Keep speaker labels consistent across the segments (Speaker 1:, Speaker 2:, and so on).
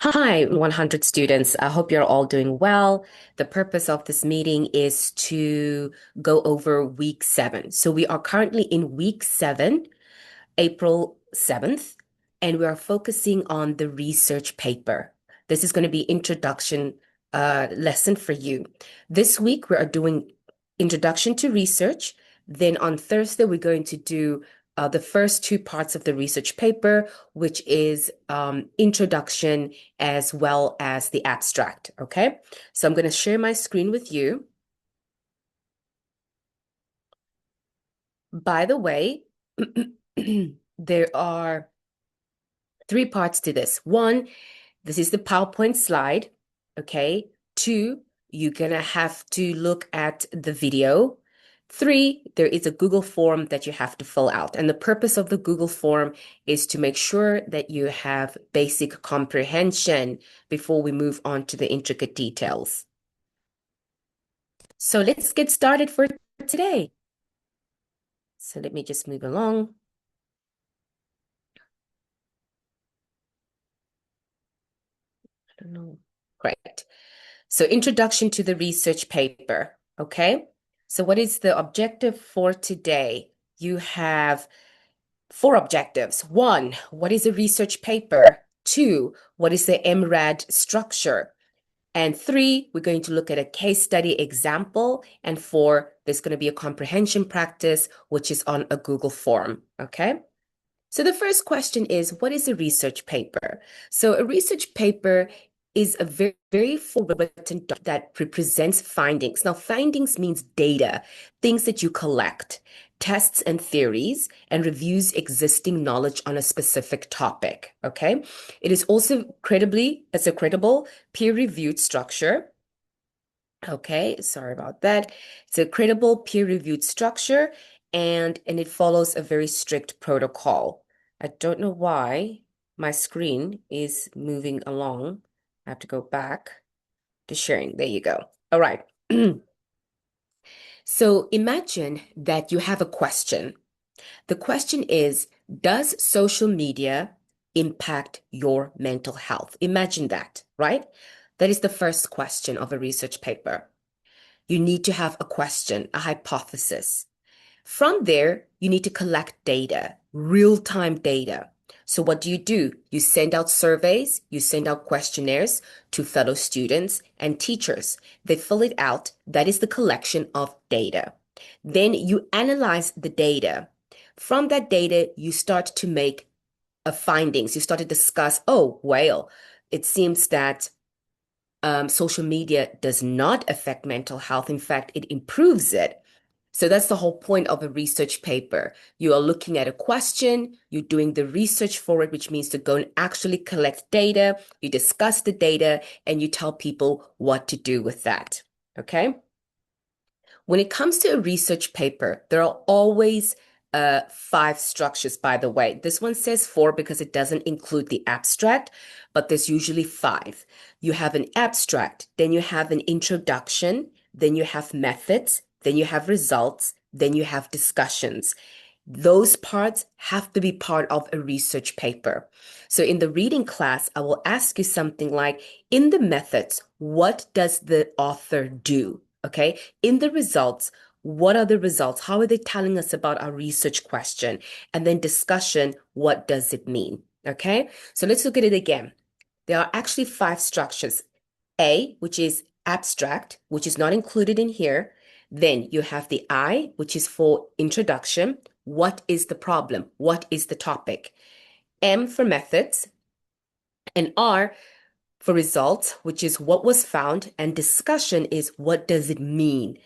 Speaker 1: Hi, 100 students. I hope you're all doing well. The purpose of this meeting is to go over week 7. So we are currently in week 7, April 7th, and we are focusing on the research paper. This is going to be introduction lesson for you. This week we are doing introduction to research. Then on Thursday we're going to do the first two parts of the research paper, which is introduction as well as the abstract. Okay, so I'm going to share my screen with you. By the way, there are three parts to this. One, this is the PowerPoint slide. Okay. Two, you're going to have to look at the video. Three, there is a Google form that you have to fill out. And the purpose of the Google form is to make sure that you have basic comprehension before we move on to the intricate details. So let's get started for today. So let me just move along. I don't know. Great. So introduction to the research paper. Okay. So what is the objective for today? You have four objectives. One, what is a research paper? Two, what is the MRAD structure? And three, we're going to look at a case study example. And four, there's going to be a comprehension practice, which is on a Google form. Okay. So the first question is, what is a research paper? So a research paper is a very full written document that represents findings. Now, findings means data, things that you collect, tests and theories, and reviews existing knowledge on a specific topic. Okay. It is also it's a credible, peer-reviewed structure. Okay, sorry about that. It's a credible peer-reviewed structure and it follows a very strict protocol. I don't know why my screen is moving along. I have to go back to sharing. There you go. All right. So imagine that you have a question. The question is, does social media impact your mental health? Imagine that, right? That is the first question of a research paper. You need to have a question, a hypothesis. From there, you need to collect data, real-time data. So what do? You send out surveys, you send out questionnaires to fellow students and teachers. They fill it out. That is the collection of data. Then you analyze the data. From that data, you start to make findings. You start to discuss, oh, well, it seems that social media does not affect mental health. In fact, it improves it. So that's the whole point of a research paper. You are looking at a question, you're doing the research for it, which means to go and actually collect data, you discuss the data, and you tell people what to do with that. Okay? When it comes to a research paper, there are always five structures, by the way. This one says four because it doesn't include the abstract, but there's usually five. You have an abstract, then you have an introduction, then you have methods, then you have results, then you have discussions. Those parts have to be part of a research paper. So in the reading class, I will ask you something like, in the methods, what does the author do? Okay. In the results, what are the results? How are they telling us about our research question? And then discussion, what does it mean? Okay. So let's look at it again. There are actually five structures. A, which is abstract, which is not included in here. Then you have the I, which is for introduction. What is the problem? What is the topic? M for methods, and R for results, which is what was found, and discussion is what does it mean?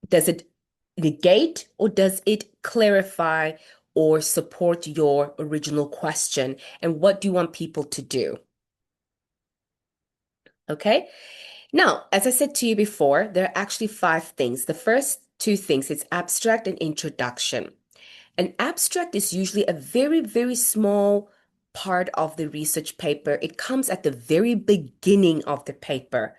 Speaker 1: Does it negate or does it clarify or support your original question? And what do you want people to do? Okay. Now, as I said to you before, there are actually five things. The first two things is abstract and introduction. An abstract is usually a very small part of the research paper. It comes at the very beginning of the paper.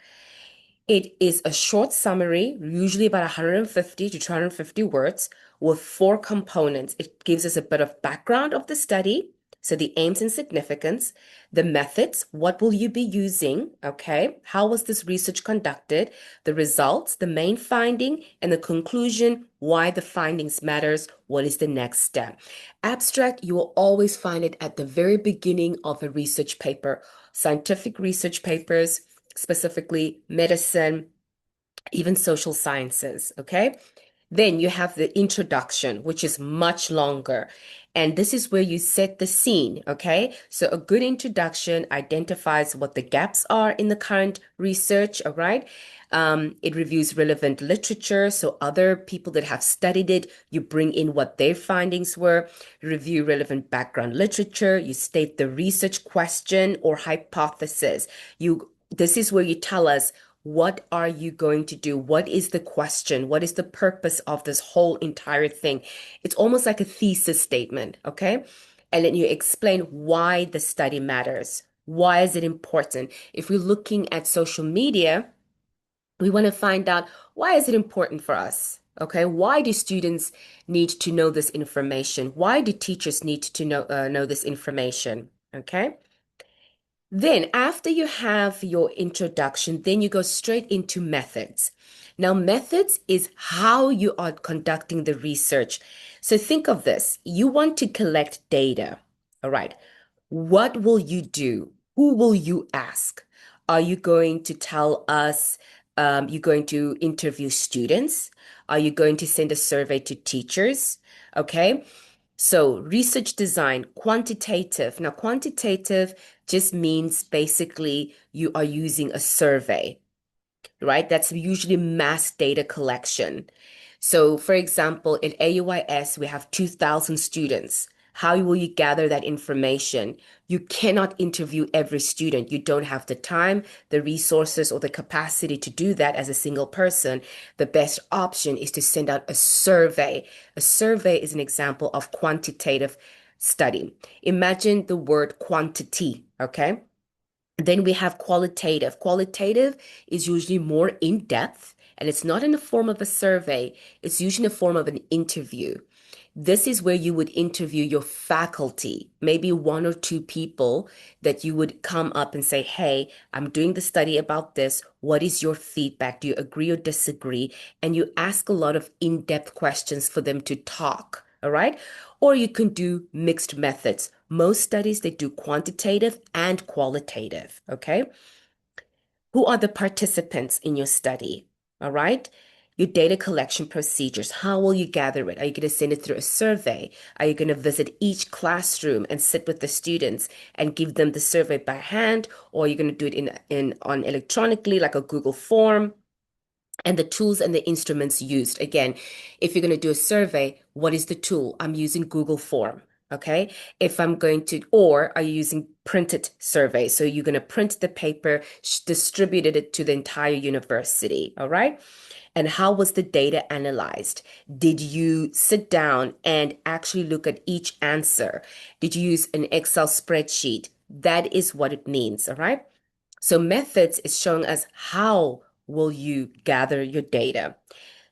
Speaker 1: It is a short summary, usually about 150 to 250 words, with four components. It gives us a bit of background of the study, So the aims and significance, the methods, what will you be using? Okay. How was this research conducted? The results, the main finding, and the conclusion, why the findings matters, what is the next step. Abstract, you will always find it at the very beginning of a research paper, scientific research papers, specifically medicine, even social sciences, okay? Then you have the introduction, which is much longer. And this is where you set the scene, okay? So a good introduction identifies what the gaps are in the current research, all right? It reviews relevant literature. So other people that have studied it, you bring in what their findings were, review relevant background literature, you state the research question or hypothesis. This is where you tell us what are you going to do? What is the question? What is the purpose of this whole entire thing? It's almost like a thesis statement, okay? And then you explain why the study matters. Why is it important? If we're looking at social media, we want to find out why is it important for us? Okay, why do students need to know this information? Why do teachers need to know this information? Okay. Then, after you have your introduction, then you go straight into methods. Now, methods is how you are conducting the research. So, think of this. You want to collect data. All right. What will you do? Who will you ask? Are you going to tell us, you're going to interview students? Are you going to send a survey to teachers? Okay. So research design, quantitative. Now, quantitative just means basically you are using a survey, right? That's usually mass data collection. So, for example, at AUIS, we have 2,000 students. How will you gather that information? You cannot interview every student. You don't have the time, the resources, or the capacity to do that as a single person. The best option is to send out a survey. A survey is an example of quantitative study. Imagine the word quantity, okay? Then we have qualitative. Qualitative is usually more in depth, and it's not in the form of a survey, it's usually in the form of an interview. This is where you would interview your faculty, maybe one or two people that you would come up and say, hey, I'm doing the study about this. What is your feedback? Do you agree or disagree? And you ask a lot of in-depth questions for them to talk. All right. Or you can do mixed methods. Most studies, they do quantitative and qualitative. Okay. Who are the participants in your study? All right. Your data collection procedures. How will you gather it? Are you going to send it through a survey? Are you going to visit each classroom and sit with the students and give them the survey by hand? Or are you going to do it in on electronically, like a Google form? And the tools and the instruments used. Again, if you're going to do a survey, what is the tool? I'm using Google Form. Okay. If I'm going to, or are you using printed survey? So you're going to print the paper, distribute it to the entire university. All right. And how was the data analyzed? Did you sit down and actually look at each answer? Did you use an Excel spreadsheet? That is what it means. All right. So methods is showing us how will you gather your data.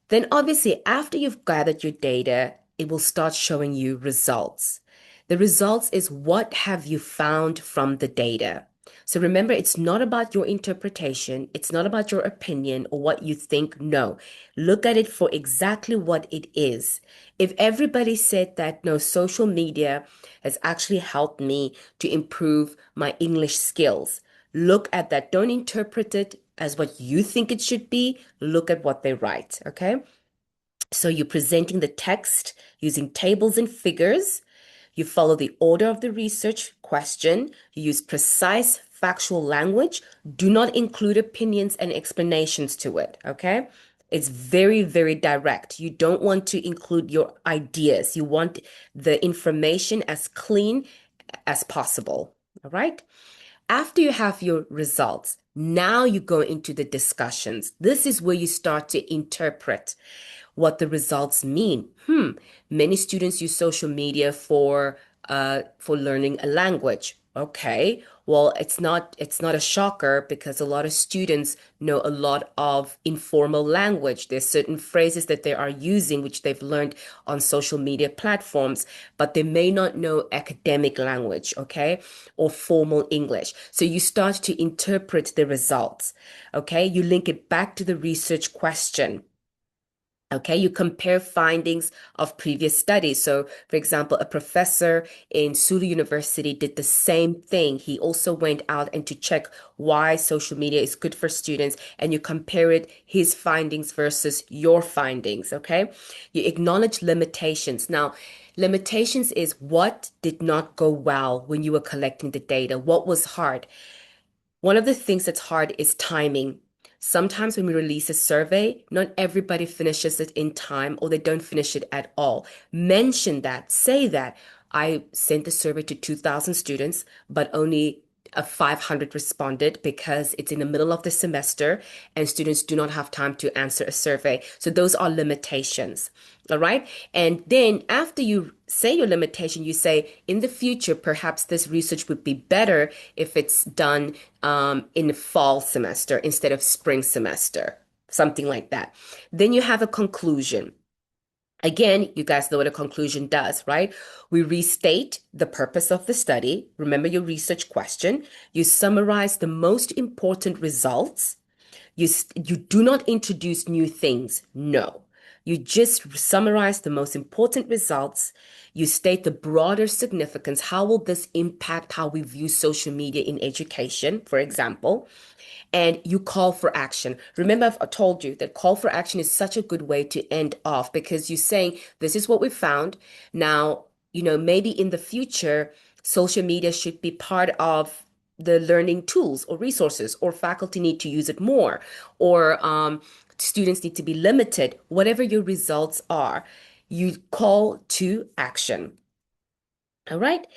Speaker 1: Then obviously after you've gathered your data, it will start showing you results. The results is what have you found from the data. So remember, it's not about your interpretation. It's not about your opinion or what you think. No, look at it for exactly what it is. If everybody said that, no, social media has actually helped me to improve my English skills, look at that. Don't interpret it as what you think it should be. Look at what they write, okay? So you're presenting the text using tables and figures. You follow the order of the research question. You use precise factual language. Do not include opinions and explanations to it, okay? It's very, very direct. You don't want to include your ideas. You want the information as clean as possible, all right? After you have your results, now you go into the discussions. This is where you start to interpret what the results mean. Many students use social media for learning a language. Okay, well, it's not a shocker because a lot of students know a lot of informal language. There's certain phrases that they are using which they've learned on social media platforms, but they may not know academic language, okay, or formal English. So you start to interpret the results, okay? You link it back to the research question. Okay, you compare findings of previous studies. So, for example, a professor in Sulu University did the same thing. He also went out and to check why social media is good for students, and you compare it, his findings versus your findings. Okay, you acknowledge limitations. Now, limitations is what did not go well when you were collecting the data, what was hard. One of the things that's hard is timing. Sometimes when we release a survey, not everybody finishes it in time or they don't finish it at all. Mention that, say that. I sent the survey to 2,000 students, but only 500 responded because it's in the middle of the semester and students do not have time to answer a survey. So those are limitations. All right. And then after you say your limitation, you say, in the future, perhaps this research would be better if it's done in the fall semester instead of spring semester, something like that. Then you have a conclusion. Again, you guys know what a conclusion does, right? We restate the purpose of the study. Remember your research question. You summarize the most important results. You do not introduce new things. No. You just summarize the most important results. You state the broader significance. How will this impact how we view social media in education, for example? And you call for action. Remember, I've told you that call for action is such a good way to end off because you're saying, this is what we found. Now, maybe in the future, social media should be part of the learning tools or resources, or faculty need to use it more, or students need to be limited. Whatever your results are, you call to action. All right.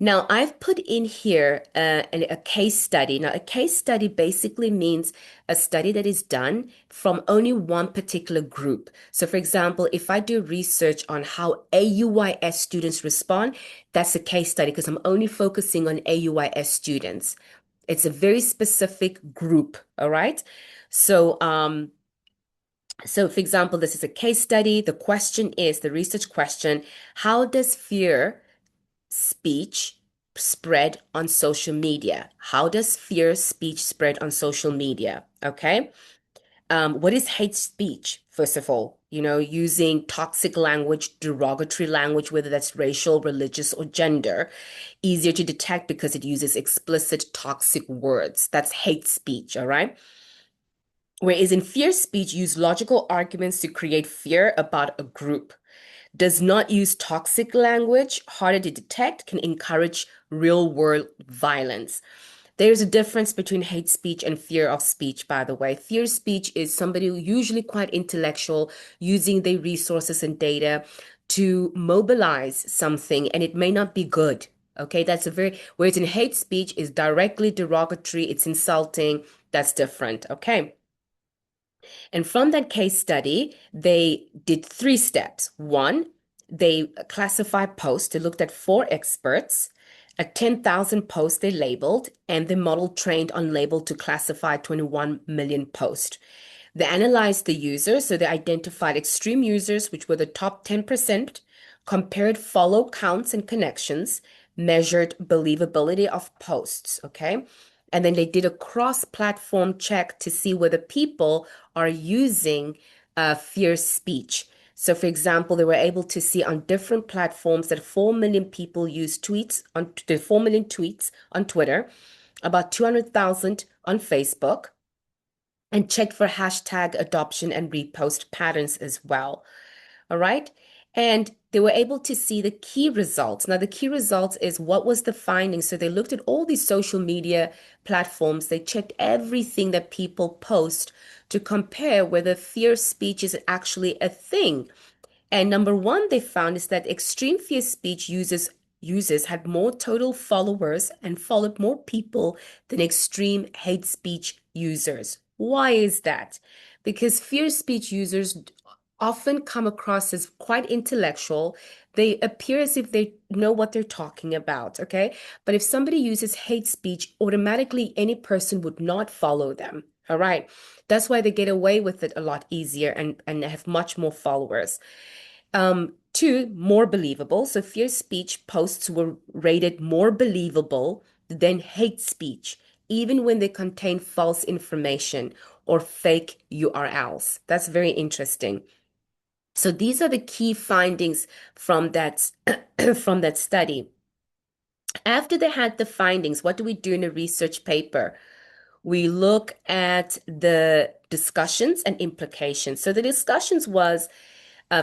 Speaker 1: Now, I've put in here a case study. Now, a case study basically means a study that is done from only one particular group. So, for example, if I do research on how AUYS students respond, that's a case study because I'm only focusing on AUYS students. It's a very specific group. All right. So, for example, this is a case study. The question is the research question: how does fear speech spread on social media? How does fear speech spread on social media? Okay. What is hate speech? First of all, using toxic language, derogatory language, whether that's racial, religious, or gender, easier to detect because it uses explicit toxic words. That's hate speech, all right? Whereas in fear speech, use logical arguments to create fear about a group. Does not use toxic language, harder to detect, can encourage real world violence. There's a difference between hate speech and fear of speech, by the way. Fear speech is somebody who usually quite intellectual, using their resources and data to mobilize something, and it may not be good. Okay, whereas in hate speech is directly derogatory, it's insulting, that's different. Okay. And from that case study, they did 3 steps. One, they classified posts. They looked at 4 experts, at 10,000 posts they labeled, and the model trained on label to classify 21 million posts. They analyzed the users, so they identified extreme users, which were the top 10%, compared follow counts and connections, measured believability of posts, okay? And then they did a cross-platform check to see whether people are using fear speech. So, for example, they were able to see on different platforms that 4 million people use tweets on the 4 million tweets on Twitter, about 200,000 on Facebook, and checked for hashtag adoption and repost patterns as well. All right. And they were able to see the key results. Now, the key results is what was the finding. So they looked at all these social media platforms. They checked everything that people post to compare whether fear speech is actually a thing. And number one, they found is that extreme fear speech users had more total followers and followed more people than extreme hate speech users. Why is that? Because fear speech users often come across as quite intellectual. They appear as if they know what they're talking about, okay? But if somebody uses hate speech, automatically any person would not follow them. All right. That's why they get away with it a lot easier and have much more followers. Two, more believable. So fear speech posts were rated more believable than hate speech, even when they contain false information or fake URLs. That's very interesting. So these are the key findings from that from that study. After they had the findings, what do we do in a research paper? We look at the discussions and implications. So the discussions was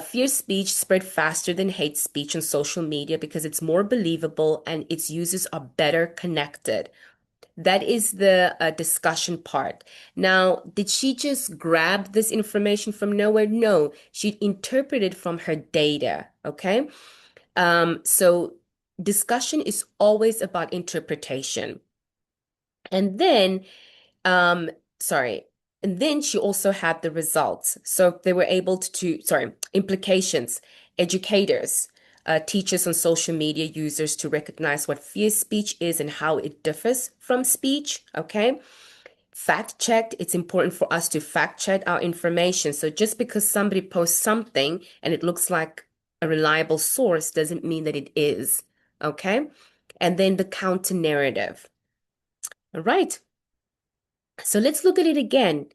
Speaker 1: fear speech spread faster than hate speech on social media because it's more believable and its users are better connected. That is the discussion part. Now, did she just grab this information from nowhere? No, she interpreted from her data. Okay. So discussion is always about interpretation. And then, um, sorry, and then she also had the results. So they were able sorry, implications, educators, teachers on social media users to recognize what fear speech is and how it differs from speech. Okay. Fact checked, it's important for us to fact check our information. So just because somebody posts something and it looks like a reliable source doesn't mean that it is. Okay. And then the counter narrative. All right. So let's look at it again.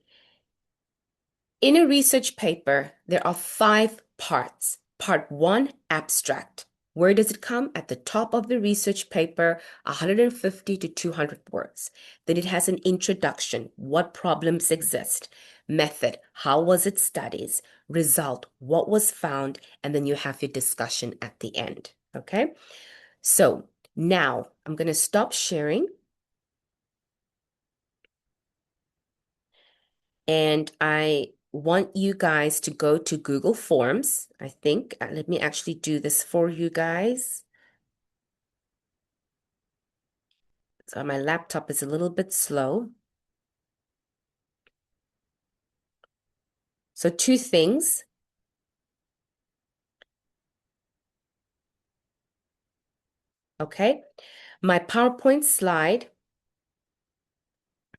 Speaker 1: In a research paper, there are 5 parts. Part 1, abstract. Where does it come? At the top of the research paper, 150 to 200 words. Then it has an introduction. What problems exist? Method. How was it studied? Result. What was found? And then you have your discussion at the end. Okay? So now I'm going to stop sharing. And I want you guys to go to Google Forms, I think. Let me actually do this for you guys. So my laptop is a little bit slow. So 2 things. Okay. My PowerPoint slide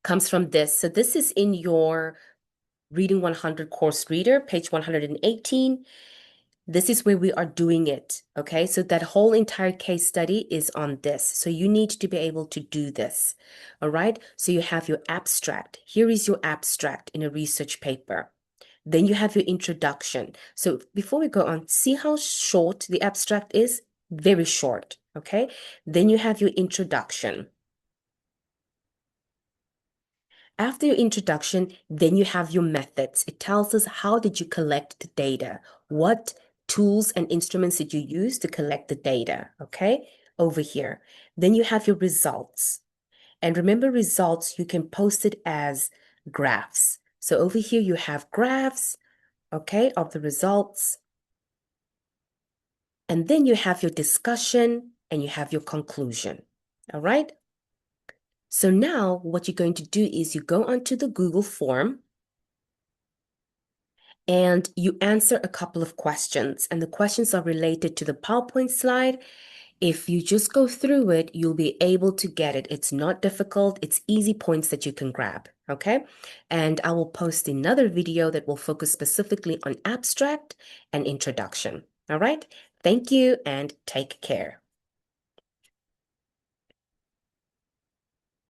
Speaker 1: comes from this. So this is in your Reading 100 course reader, page 118. This is where we are doing it. Okay. So that whole entire case study is on this. So you need to be able to do this. All right. So you have your abstract. Here is your abstract in a research paper. Then you have your introduction. So before we go on, see how short the abstract is? Very short. Okay. Then you have your introduction. After your introduction, then you have your methods. It tells us how did you collect the data? What tools and instruments did you use to collect the data? Okay, over here. Then you have your results. And remember, results, you can post it as graphs. So over here you have graphs, okay, of the results. And then you have your discussion and you have your conclusion. All right. So now what you're going to do is you go onto the Google form and you answer a couple of questions. And the questions are related to the PowerPoint slide. If you just go through it, you'll be able to get it. It's not difficult. It's easy points that you can grab. Okay. And I will post another video that will focus specifically on abstract and introduction. All right. Thank you and take care.